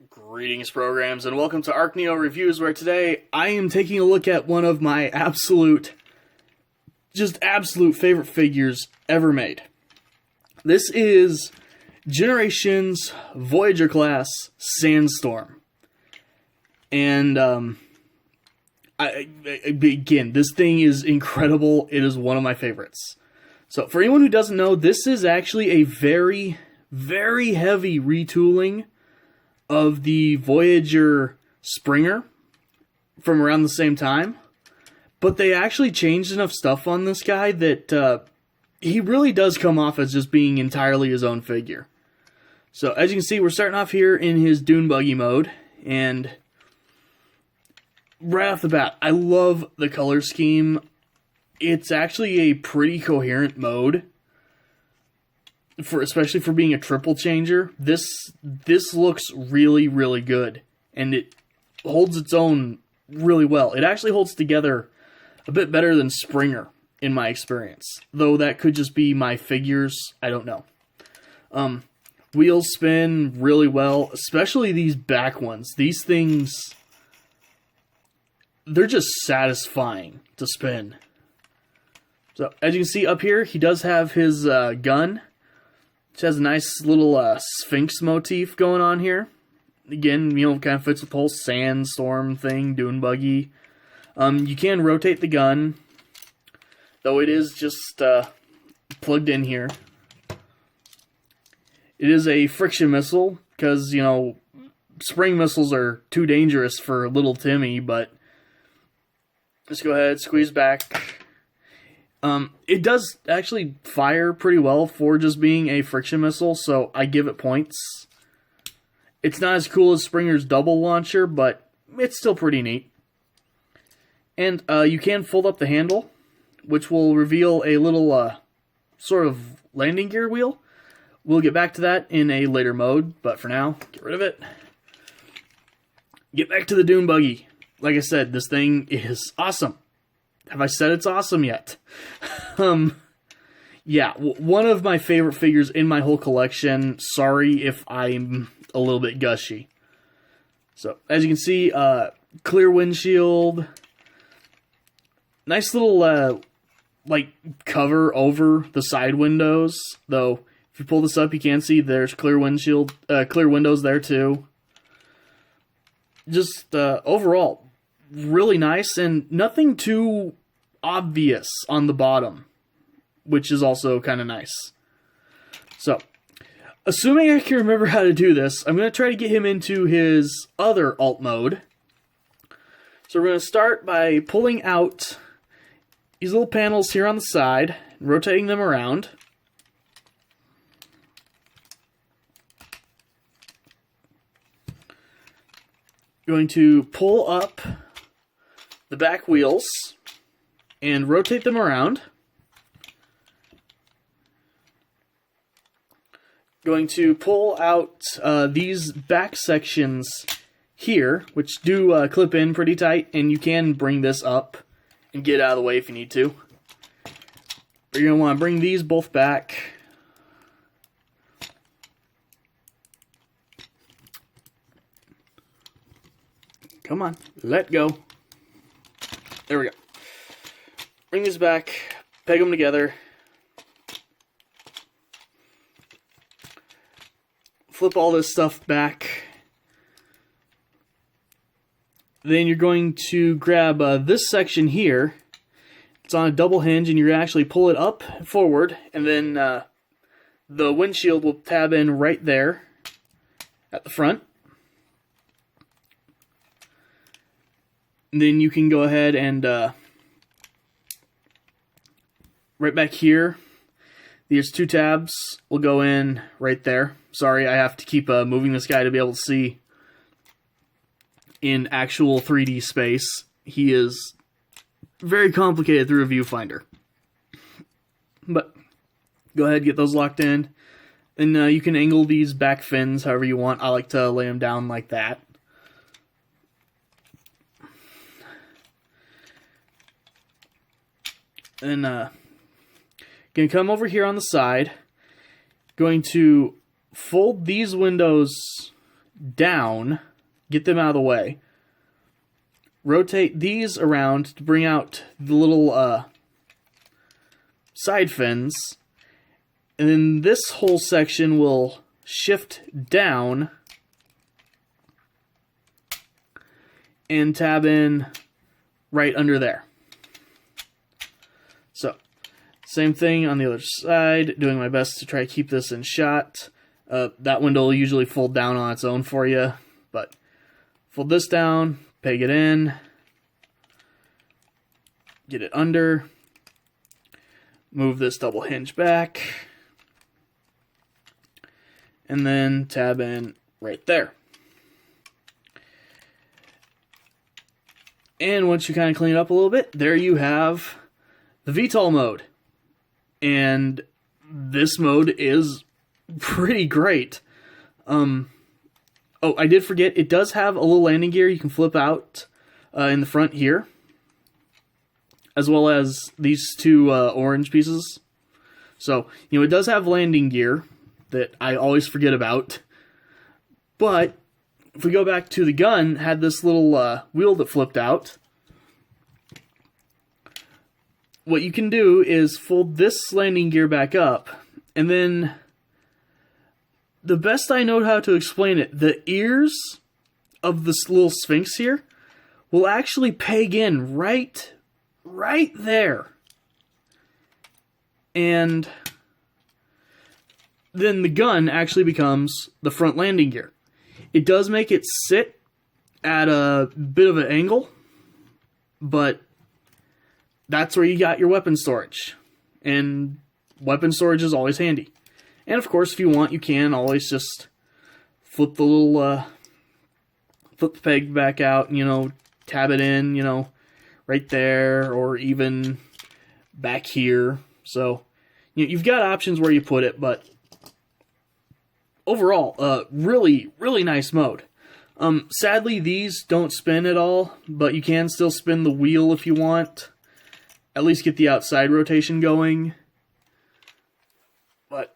Greetings, programs, and welcome to ArcNeo Reviews, where today I am taking a look at one of my absolute favorite figures ever made. This is Generations Voyager class Sandstorm. And, again, this thing is incredible. It is one of my favorites. So, for anyone who doesn't know, this is actually a very, very heavy retooling of the Voyager Springer from around the same time. But they actually changed enough stuff on this guy that he really does come off as just being entirely his own figure. So, as you can see, we're starting off here in his dune buggy mode, and right off the bat, I love the color scheme. It's actually a pretty coherent mode, especially for being a triple changer. This looks really, really good, and it holds its own really well. It actually holds together a bit better than Springer, in my experience. Though that could just be my figures, I don't know. Wheels spin really well, especially these back ones. These things, they're just satisfying to spin. So, as you can see up here, he does have his gun, which has a nice little Sphinx motif going on here. Again, kind of fits with the whole Sandstorm thing, dune buggy. You can rotate the gun, though it is just plugged in here. It is a friction missile, because, spring missiles are too dangerous for little Timmy, but just go ahead, squeeze back. It does actually fire pretty well for just being a friction missile, so I give it points. It's not as cool as Springer's double launcher, but it's still pretty neat. And you can fold up the handle, which will reveal a little sort of landing gear wheel. We'll get back to that in a later mode, but for now, get rid of it. Get back to the dune buggy. Like I said, this thing is awesome. Have I said it's awesome yet? Yeah, one of my favorite figures in my whole collection. Sorry if I'm a little bit gushy. So, as you can see, clear windshield. Nice little, cover over the side windows. Though, if you pull this up, you can see there's clear windows there too. Just, overall, really nice, and nothing too obvious on the bottom, which is also kind of nice. So, assuming I can remember how to do this, I'm going to try to get him into his other alt mode. So we're going to start by pulling out these little panels here on the side, and rotating them around. Going to pull up the back wheels and rotate them around. Going to pull out these back sections here, which do clip in pretty tight, and you can bring this up and get out of the way if you need to. You're going to want to bring these both back. Come on, let go. There we go. Bring these back, peg them together. Flip all this stuff back. Then you're going to grab this section here. It's on a double hinge, and you're actually pull it up forward, and then the windshield will tab in right there at the front. And then you can go ahead and right back here, these two tabs will go in right there. Sorry, I have to keep moving this guy to be able to see in actual 3D space. He is very complicated through a viewfinder. But go ahead, get those locked in. And you can angle these back fins however you want. I like to lay them down like that. And gonna come over here on the side. Going to fold these windows down, get them out of the way. Rotate these around to bring out the little side fins. And then this whole section will shift down and tab in right under there. So, same thing on the other side, doing my best to try to keep this in shot. That window will usually fold down on its own for you, but fold this down, peg it in, get it under, move this double hinge back, and then tab in right there. And once you kind of clean it up a little bit, there you have the VTOL mode. And this mode is pretty great. Oh, I did forget, it does have a little landing gear you can flip out in the front here, as well as these two orange pieces. So, it does have landing gear that I always forget about. But if we go back to the gun, it had this little wheel that flipped out. What you can do is fold this landing gear back up, and then the best I know how to explain it, the ears of this little Sphinx here will actually peg in right there. And then the gun actually becomes the front landing gear. It does make it sit at a bit of an angle, but that's where you got your weapon storage. And weapon storage is always handy. And of course, if you want, you can always just flip the little, flip the peg back out, tab it in, right there, or even back here. So, you've got options where you put it, but overall, really, really nice mode. Sadly, these don't spin at all, but you can still spin the wheel if you want. At least get the outside rotation going. But,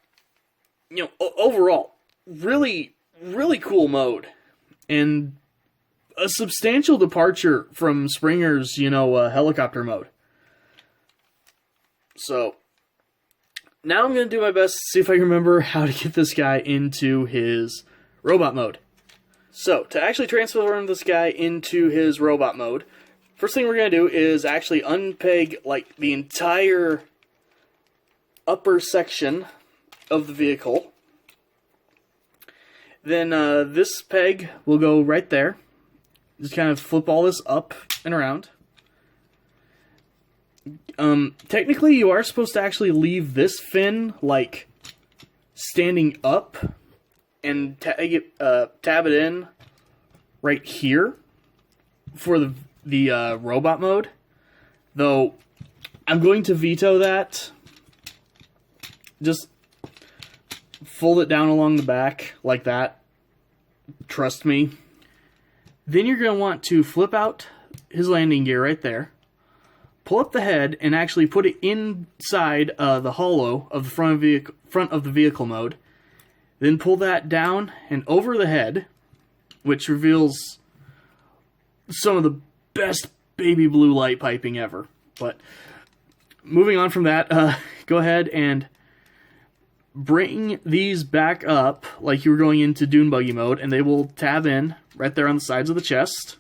overall, really, really cool mode. And a substantial departure from Springer's, helicopter mode. So, now I'm going to do my best to see if I can remember how to get this guy into his robot mode. So, to actually transform this guy into his robot mode, first thing we're going to do is actually unpeg, the entire upper section of the vehicle. Then this peg will go right there. Just kind of flip all this up and around. Technically, you are supposed to actually leave this fin, standing up and tab it in right here for the robot mode, though I'm going to veto that. Just fold it down along the back like that. Trust me. Then you're going to want to flip out his landing gear right there, pull up the head, and actually put it inside the hollow of the front of the vehicle mode. Then pull that down and over the head, which reveals some of the best baby blue light piping ever. But moving on from that, go ahead and bring these back up like you were going into dune buggy mode, and they will tab in right there on the sides of the chest.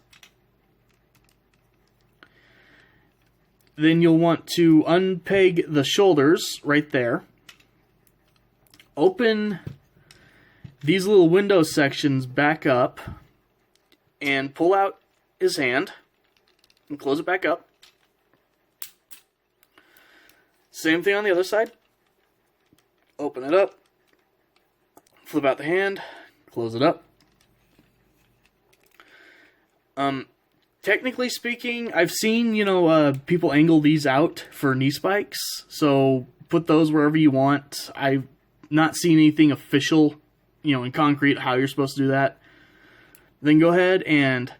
Then you'll want to unpeg the shoulders right there. Open these little window sections back up and pull out his hand and close it back up. Same thing on the other side. Open it up, flip out the hand, close it up. Technically speaking, I've seen, people angle these out for knee spikes, so put those wherever you want. I've not seen anything official, in concrete how you're supposed to do that. Then go ahead and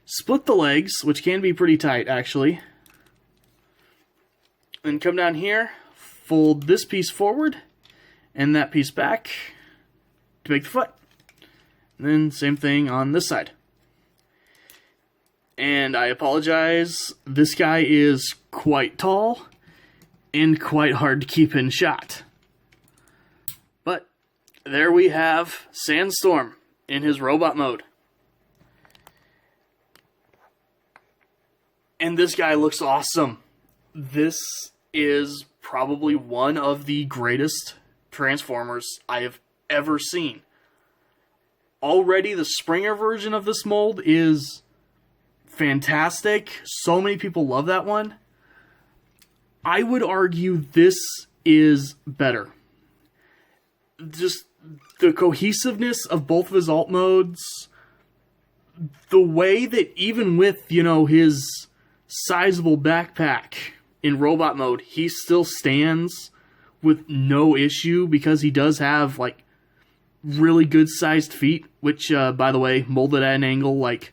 split the legs, which can be pretty tight, actually. Then come down here, fold this piece forward and that piece back to make the foot. And then same thing on this side. And I apologize, this guy is quite tall and quite hard to keep in shot. But there we have Sandstorm in his robot mode. And this guy looks awesome. This is probably one of the greatest Transformers I have ever seen. Already the Springer version of this mold is fantastic. So many people love that one. I would argue this is better. Just the cohesiveness of both of his alt modes, the way that even with, you know, his sizable backpack in robot mode, he still stands with no issue because he does have, like, really good sized feet, which, by the way, molded at an angle, like,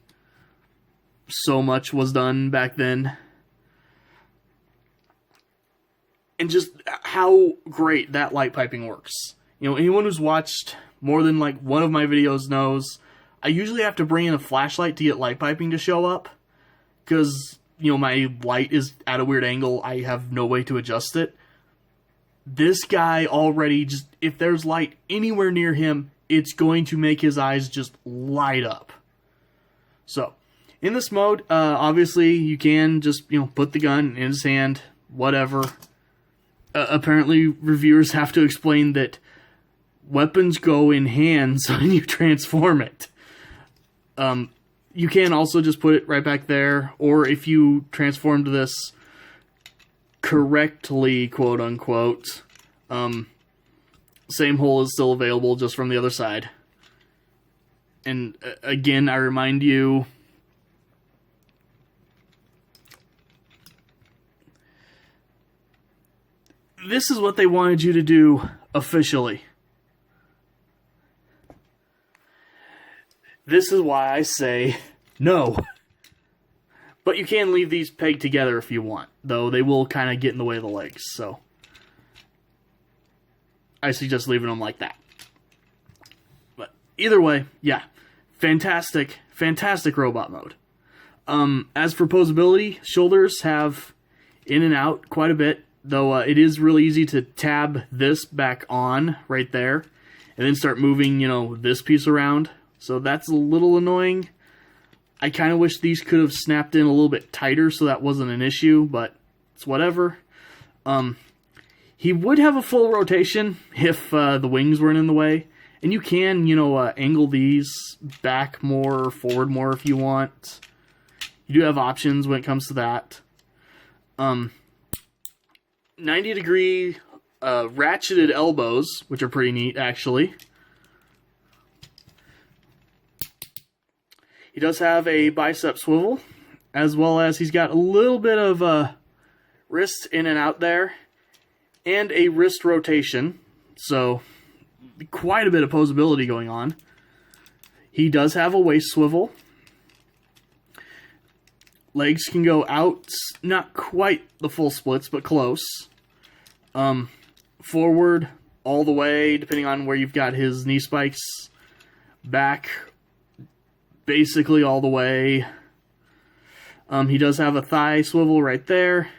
so much was done back then. And just how great that light piping works. You know, anyone who's watched more than, like, one of my videos knows I usually have to bring in a flashlight to get light piping to show up, because, you know, my light is at a weird angle. I have no way to adjust it. This guy already, just, if there's light anywhere near him, it's going to make his eyes just light up. So, in this mode, obviously, you can just, you know, put the gun in his hand, whatever. Apparently, reviewers have to explain that weapons go in hands when you transform it. You can also just put it right back there, or if you transformed this correctly, quote-unquote, same hole is still available, just from the other side. And, again, I remind you, this is what they wanted you to do officially. This is why I say no. But you can leave these pegged together if you want, though they will kind of get in the way of the legs, so I suggest leaving them like that. But either way, yeah, fantastic, fantastic robot mode. As for posability, shoulders have in and out quite a bit, though it is really easy to tab this back on right there, and then start moving, you know, this piece around. So that's a little annoying. I kind of wish these could have snapped in a little bit tighter so that wasn't an issue, but it's whatever. He would have a full rotation if the wings weren't in the way. And you can, you know, angle these back more or forward more if you want. You do have options when it comes to that. 90-degree ratcheted elbows, which are pretty neat, actually. He does have a bicep swivel, as well as he's got a little bit of wrist in and out there, and a wrist rotation, so quite a bit of posability going on. He does have a waist swivel. Legs can go out, not quite the full splits, but close. Forward, all the way, depending on where you've got his knee spikes. Back, basically all the way. He does have a thigh swivel right there.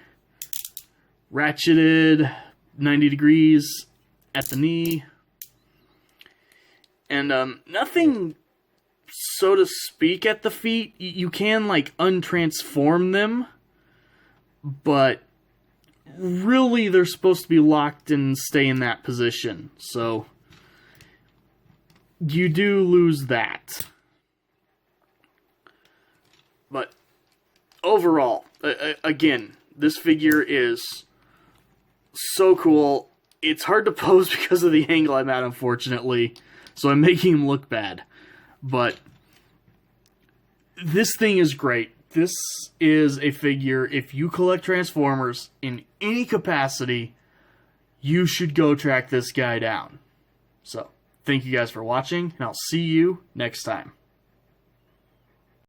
Ratcheted 90 degrees at the knee. And nothing, so to speak, at the feet. You can, like, untransform them, but really they're supposed to be locked and stay in that position. So you do lose that. But overall, again, this figure is so cool. It's hard to pose because of the angle I'm at, unfortunately. So I'm making him look bad. But this thing is great. This is a figure, if you collect Transformers in any capacity, you should go track this guy down. So, thank you guys for watching, and I'll see you next time.